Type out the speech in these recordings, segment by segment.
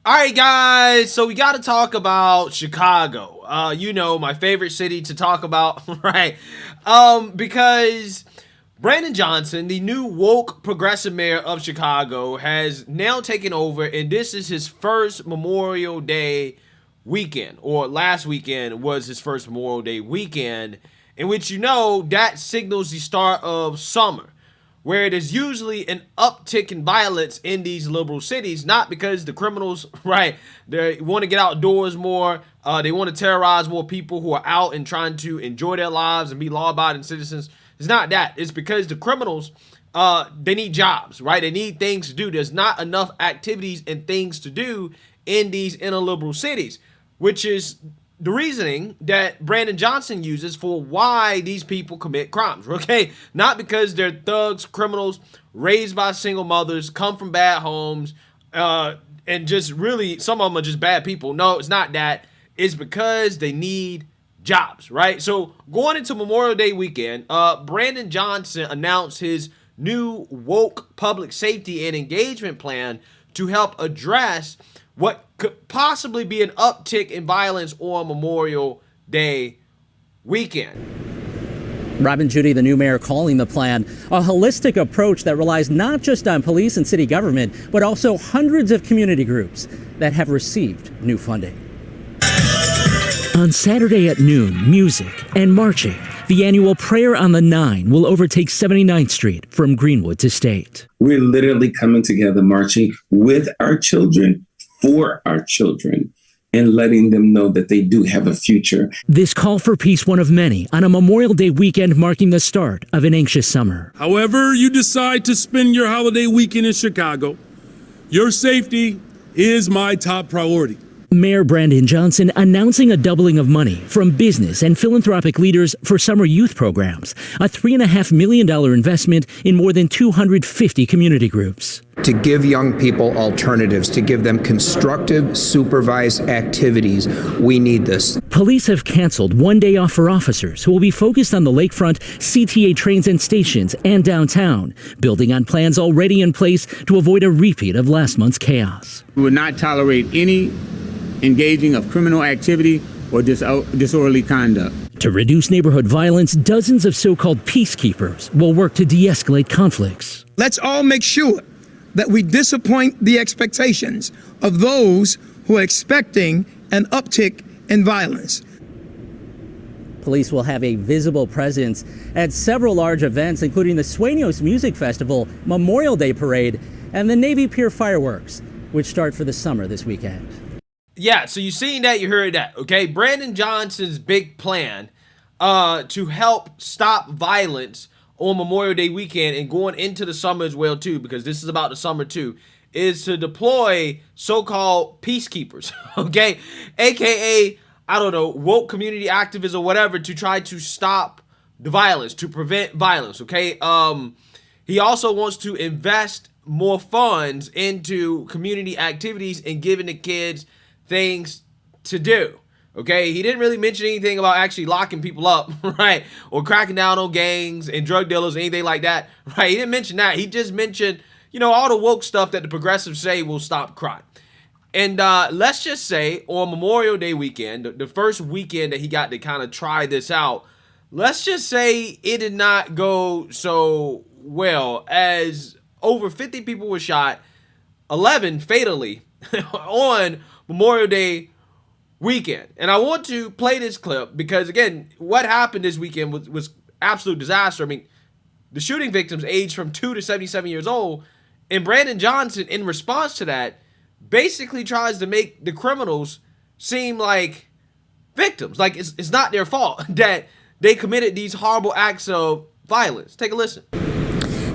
All right, guys, so we got to talk about Chicago. My favorite city to talk about, right? Because Brandon Johnson, the new woke progressive mayor of Chicago, has now taken over, and this is his first Memorial Day weekend, or last weekend was his first Memorial Day weekend, in which that signals the start of summer, where it is usually an uptick in violence in these liberal cities, not because the criminals, right, they want to get outdoors more, they want to terrorize more people who are out and trying to enjoy their lives and be law-abiding citizens. It's not that. It's because the criminals, they need jobs, right? They need things to do. There's not enough activities and things to do in these inner liberal cities, which is the reasoning that Brandon Johnson uses for why these people commit crimes, okay? Not because they're thugs, criminals, raised by single mothers, come from bad homes, and just really, some of them are just bad people. No, it's not that. It's because they need jobs, right? So going into Memorial Day weekend, Brandon Johnson announced his new woke public safety and engagement plan to help address what could possibly be an uptick in violence on Memorial Day weekend. Robin Judy, the new mayor, calling the plan a holistic approach that relies not just on police and city government, but also hundreds of community groups that have received new funding. On Saturday at noon, music and marching. The annual Prayer on the Nine will overtake 79th Street from Greenwood to State. We're literally coming together, marching with our children, for our children, and letting them know that they do have a future. This call for peace, one of many, on a Memorial Day weekend marking the start of an anxious summer. However you decide to spend your holiday weekend in Chicago, your safety is my top priority. Mayor Brandon Johnson announcing a doubling of money from business and philanthropic leaders for summer youth programs, a $3.5 million investment in more than 250 community groups. To give young people alternatives, to give them constructive, supervised activities, we need this. Police have canceled one day off for officers who will be focused on the lakefront, CTA trains and stations, and downtown, building on plans already in place to avoid a repeat of last month's chaos. We will not tolerate any engaging of criminal activity or disorderly conduct. To reduce neighborhood violence, dozens of so-called peacekeepers will work to de-escalate conflicts. Let's all make sure that we disappoint the expectations of those who are expecting an uptick in violence. Police will have a visible presence at several large events, including the Sueños Music Festival, Memorial Day Parade, and the Navy Pier fireworks, which start for the summer this weekend. Yeah, so you seen that, you heard that, okay? Brandon Johnson's big plan to help stop violence on Memorial Day weekend and going into the summer as well, too, because this is about the summer, too, is to deploy so-called peacekeepers, okay? AKA, I don't know, woke community activists or whatever, to try to stop the violence, to prevent violence, okay? He also wants to invest more funds into community activities and giving the kids things to do, okay? He didn't really mention anything about actually locking people up, right? Or cracking down on gangs and drug dealers, anything like that, right? He didn't mention that. He just mentioned, all the woke stuff that the progressives say will stop crime. And let's just say on Memorial Day weekend, the first weekend that he got to kind of try this out, let's just say it did not go so well, as over 50 people were shot, 11 fatally on Memorial Day weekend. And I want to play this clip because, again, what happened this weekend was absolute disaster. I mean, the shooting victims aged from 2 to 77 years old, and Brandon Johnson, in response to that, basically tries to make the criminals seem like victims. Like it's not their fault that they committed these horrible acts of violence. Take a listen.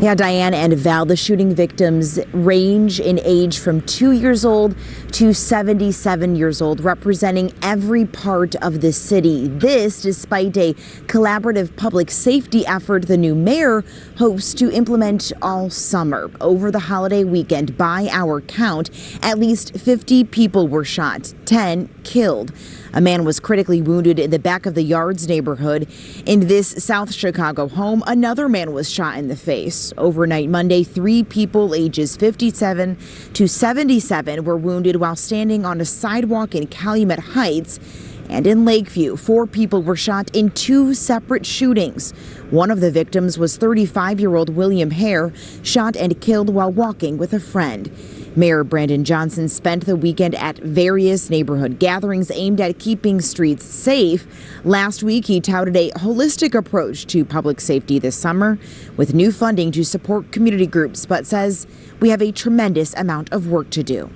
Yeah, Diane and Val, the shooting victims range in age from 2 years old to 77 years old, representing every part of the city. This despite a collaborative public safety effort the new mayor hopes to implement all summer. Over the holiday weekend, by our count, at least 50 people were shot, 10 killed. A man was critically wounded in the back of the Yards neighborhood. In this South Chicago home, another man was shot in the face. Overnight Monday, 3 people ages 57 to 77 were wounded while standing on a sidewalk in Calumet Heights. And in Lakeview, 4 people were shot in 2 separate shootings. One of the victims was 35-year-old William Hare, shot and killed while walking with a friend. Mayor Brandon Johnson spent the weekend at various neighborhood gatherings aimed at keeping streets safe. Last week, he touted a holistic approach to public safety this summer with new funding to support community groups, but says we have a tremendous amount of work to do.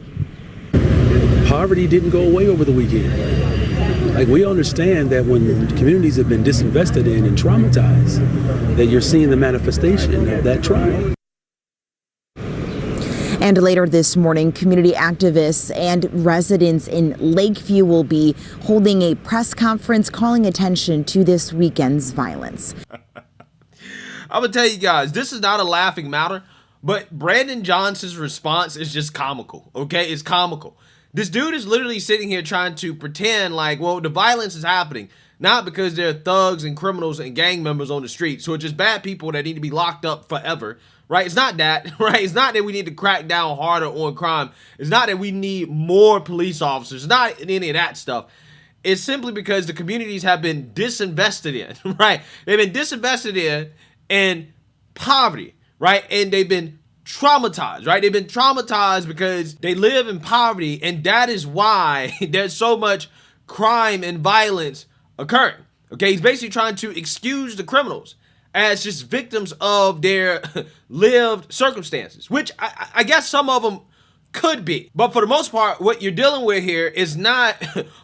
Poverty didn't go away over the weekend. Like, we understand that when communities have been disinvested in and traumatized, that you're seeing the manifestation of that trauma. And later this morning, community activists and residents in Lakeview will be holding a press conference calling attention to this weekend's violence. I'm going to tell you guys, this is not a laughing matter, but Brandon Johnson's response is just comical, okay? It's comical. This dude is literally sitting here trying to pretend like, well, the violence is happening, not because there are thugs and criminals and gang members on the street, so it's just bad people that need to be locked up forever, right? It's not that, right? It's not that we need to crack down harder on crime. It's not that we need more police officers. It's not any of that stuff. It's simply because the communities have been disinvested in, right? They've been disinvested in poverty, right? And they've been traumatized, right? They've been traumatized because they live in poverty, and that is why there's so much crime and violence occurring. Okay, he's basically trying to excuse the criminals as just victims of their lived circumstances, which I guess some of them could be. But for the most part, what you're dealing with here is not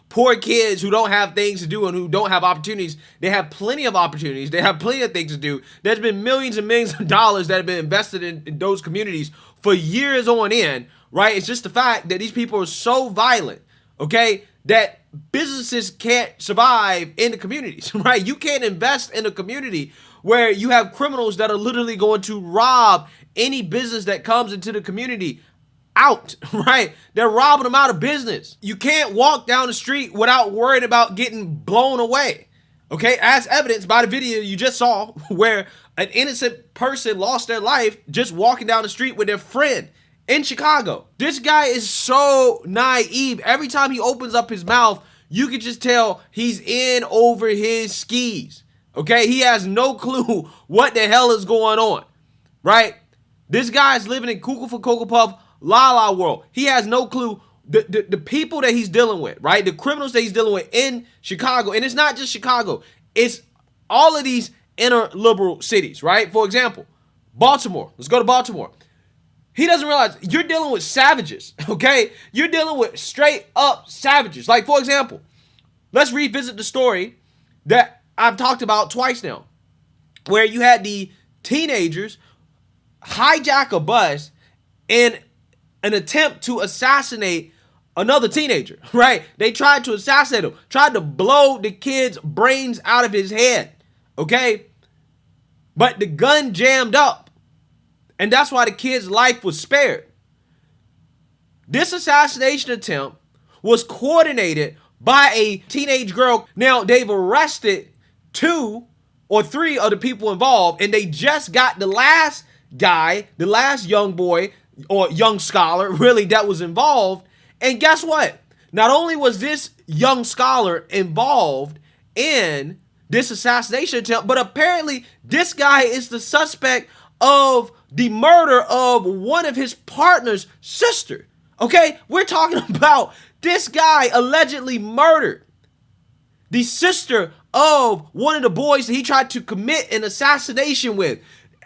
poor kids who don't have things to do and who don't have opportunities. They have plenty of opportunities. They have plenty of things to do. There's been millions and millions of dollars that have been invested in those communities for years on end, right? It's just the fact that these people are so violent, okay, that businesses can't survive in the communities, right? You can't invest in a community where you have criminals that are literally going to rob any business that comes into the community out, right? They're robbing them out of business. You can't walk down the street without worrying about getting blown away, okay? As evidenced by the video you just saw where an innocent person lost their life just walking down the street with their friend in Chicago. This guy is so naive. Every time he opens up his mouth, you can just tell he's in over his skis, okay? He has no clue what the hell is going on, right? This guy is living in Cuckoo for Cocoa Puff La La world. He has no clue the people that he's dealing with, right? The criminals that he's dealing with in Chicago. And it's not just Chicago. It's all of these inner liberal cities, right? For example, Baltimore. Let's go to Baltimore. He doesn't realize you're dealing with savages, okay? You're dealing with straight up savages. Like, for example, let's revisit the story that I've talked about twice now, where you had the teenagers hijack a bus in an attempt to assassinate another teenager, right? They tried to assassinate him, tried to blow the kid's brains out of his head, okay? But the gun jammed up, and that's why the kid's life was spared. This assassination attempt was coordinated by a teenage girl. Now, they've arrested 2 or 3 of the people involved, and they just got the last guy, the last young boy, or young scholar, really, that was involved. And guess what? Not only was this young scholar involved in this assassination attempt, but apparently this guy is the suspect of the murder of one of his partner's sister. Okay? We're talking about this guy allegedly murdered the sister of one of the boys that he tried to commit an assassination with.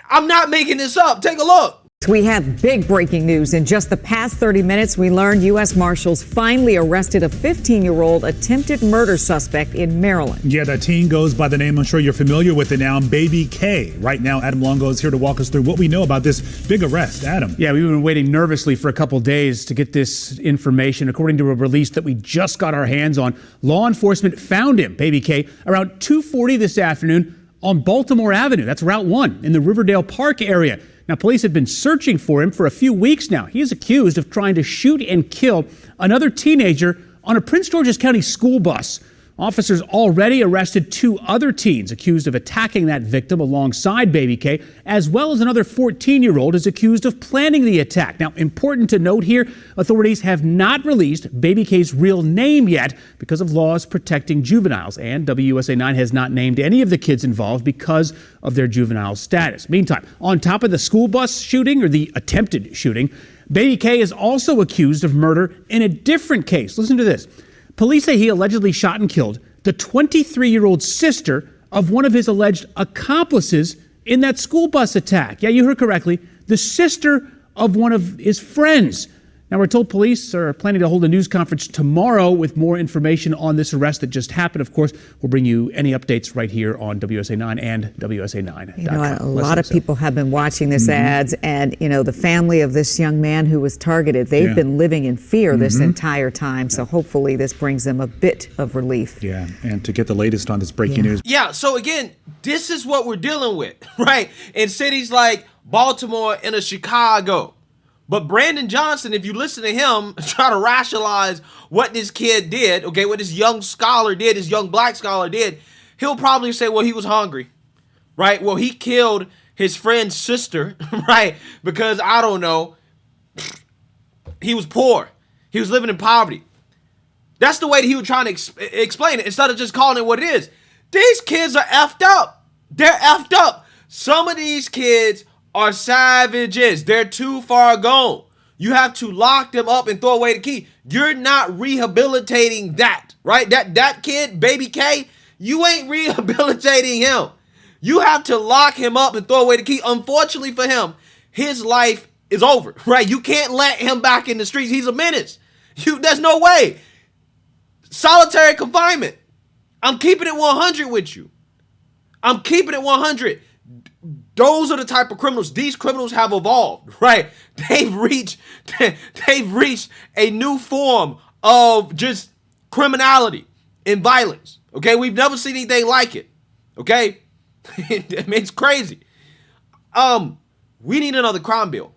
I'm not making this up. Take a look. We have big breaking news. In just the past 30 minutes, we learned U.S. Marshals finally arrested a 15-year-old attempted murder suspect in Maryland. Yeah, that teen goes by the name I'm sure you're familiar with it now, Baby K. Right now, Adam Longo is here to walk us through what we know about this big arrest. Adam. Yeah, we've been waiting nervously for a couple days to get this information. According to a release that we just got our hands on, law enforcement found him, Baby K, around 2:40 this afternoon on Baltimore Avenue. That's Route 1 in the Riverdale Park area. Now, police have been searching for him for a few weeks now. He is accused of trying to shoot and kill another teenager On a Prince George's County school bus, officers already arrested 2 other teens accused of attacking that victim alongside Baby K, as well as another 14-year-old is accused of planning the attack. Now, important to note here, authorities have not released Baby K's real name yet because of laws protecting juveniles, and WUSA 9 has not named any of the kids involved because of their juvenile status. Meantime, on top of the school bus shooting, or the attempted shooting, Baby K is also accused of murder in a different case. Listen to this. Police say he allegedly shot and killed the 23-year-old sister of one of his alleged accomplices in that school bus attack. Yeah, you heard correctly. The sister of one of his friends. Now, we're told police are planning to hold a news conference tomorrow with more information on this arrest that just happened. Of course, we'll bring you any updates right here on WSA 9 and WSA9.com. You know, a lot of people have been watching this ads, and, you know, the family of this young man who was targeted, they've been living in fear this entire time. So hopefully this brings them a bit of relief. Yeah, and to get the latest on this breaking news. Yeah, so again, this is what we're dealing with, right? In cities like Baltimore and Chicago. But Brandon Johnson, if you listen to him try to rationalize what this kid did, okay, what this young scholar did, this young black scholar did, he'll probably say, well, he was hungry, right? Well, he killed his friend's sister, right? Because, I don't know, he was poor. He was living in poverty. That's the way that he was trying to explain it, instead of just calling it what it is. These kids are effed up. They're effed up. Some of these kids are savages. They're too far gone. You have to lock them up and throw away the key. You're not rehabilitating that, right? That kid, Baby K, you ain't rehabilitating him. You have to lock him up and throw away the key. Unfortunately for him, his life is over, right? You can't let him back in the streets. He's a menace. There's no way. Solitary confinement. I'm keeping it 100 with you. I'm keeping it 100. Those are the type of criminals. These criminals have evolved, right? They've reached a new form of just criminality and violence. Okay, we've never seen anything like it. Okay, I mean, it's crazy. We need another crime bill,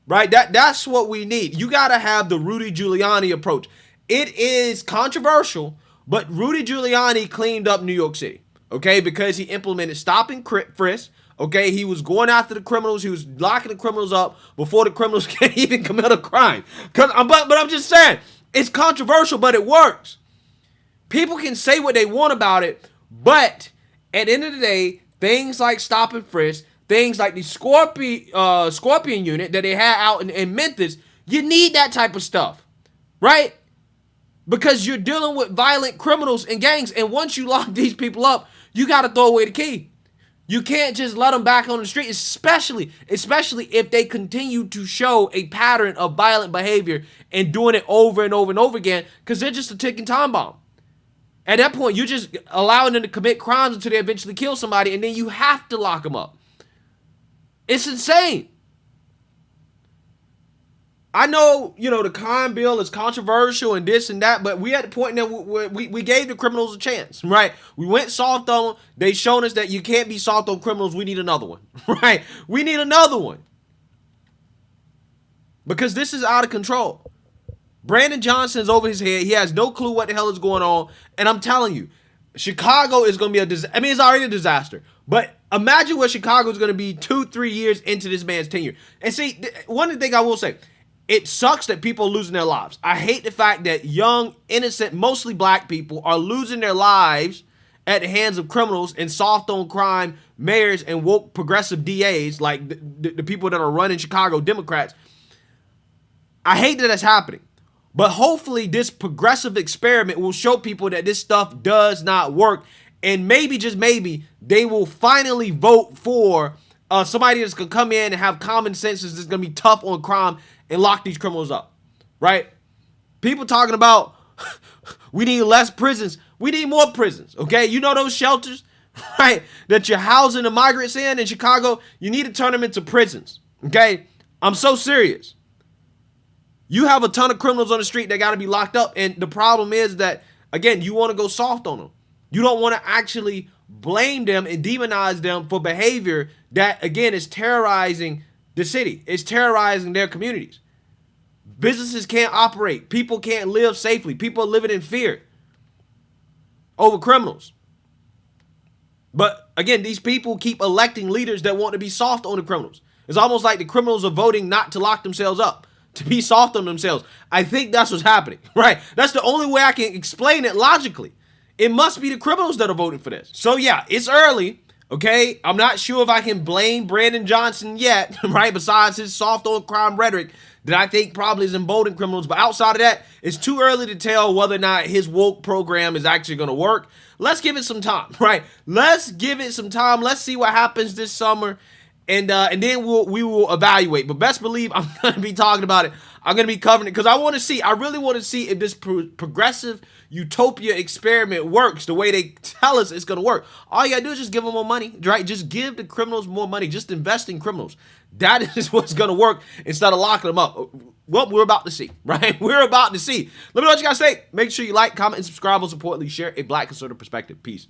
right? That's what we need. You got to have the Rudy Giuliani approach. It is controversial, but Rudy Giuliani cleaned up New York City, okay, because he implemented stop and frisk. Okay, he was going after the criminals. He was locking the criminals up before the criminals can even commit a crime. But I'm just saying, it's controversial, but it works. People can say what they want about it, but at the end of the day, things like stop and frisk, things like the Scorpion unit that they had out in Memphis, you need that type of stuff, right? Because you're dealing with violent criminals and gangs, and once you lock these people up, you got to throw away the key. You can't just let them back on the street, especially if they continue to show a pattern of violent behavior and doing it over and over and over again, because they're just a ticking time bomb. At that point, you're just allowing them to commit crimes until they eventually kill somebody, and then you have to lock them up. It's insane. I know, the crime bill is controversial and this and that, but we at the point that we gave the criminals a chance, right? We went soft on them. They shown us that you can't be soft on criminals. We need another one, right? We need another one. Because this is out of control. Brandon Johnson's over his head. He has no clue what the hell is going on. And I'm telling you, Chicago is going to be a disaster. I mean, it's already a disaster. But imagine what Chicago is going to be 2-3 years into this man's tenure. And see, one of the things I will say, it sucks that people are losing their lives. I hate the fact that young, innocent, mostly black people are losing their lives at the hands of criminals and soft on crime mayors and woke progressive DAs, like the people that are running Chicago Democrats. I hate that that's happening. But hopefully this progressive experiment will show people that this stuff does not work. And maybe, just maybe, they will finally vote for somebody that's going to come in and have common sense that's going to be tough on crime and lock these criminals up, right? People talking about we need less prisons. We need more prisons, okay? You know those shelters, right, that you're housing the migrants in Chicago? You need to turn them into prisons, okay? I'm so serious. You have a ton of criminals on the street that got to be locked up, and the problem is that, again, you want to go soft on them. You don't want to actually blame them and demonize them for behavior that, again, is terrorizing the city. It's terrorizing their communities. Businesses can't operate. People can't live safely. People are living in fear over criminals. But again, these people keep electing leaders that want to be soft on the criminals. It's almost like the criminals are voting not to lock themselves up, to be soft on themselves. I think that's what's happening, right? That's the only way I can explain it logically. It must be the criminals that are voting for this. So yeah, it's early, okay? I'm not sure if I can blame Brandon Johnson yet, right? Besides his soft on crime rhetoric that I think probably is emboldening criminals. But outside of that, it's too early to tell whether or not his woke program is actually going to work. Let's give it some time, right? Let's give it some time. Let's see what happens this summer. And then we will evaluate. But best believe I'm going to be talking about it. I'm going to be covering it because I really want to see if this progressive utopia experiment works the way they tell us it's going to work. All you got to do is just give them more money, right? Just give the criminals more money. Just invest in criminals. That is what's going to work instead of locking them up. Well, we're about to see, right? We're about to see. Let me know what you guys think. Make sure you like, comment, and subscribe. Most importantly, share a Black conservative perspective. Peace.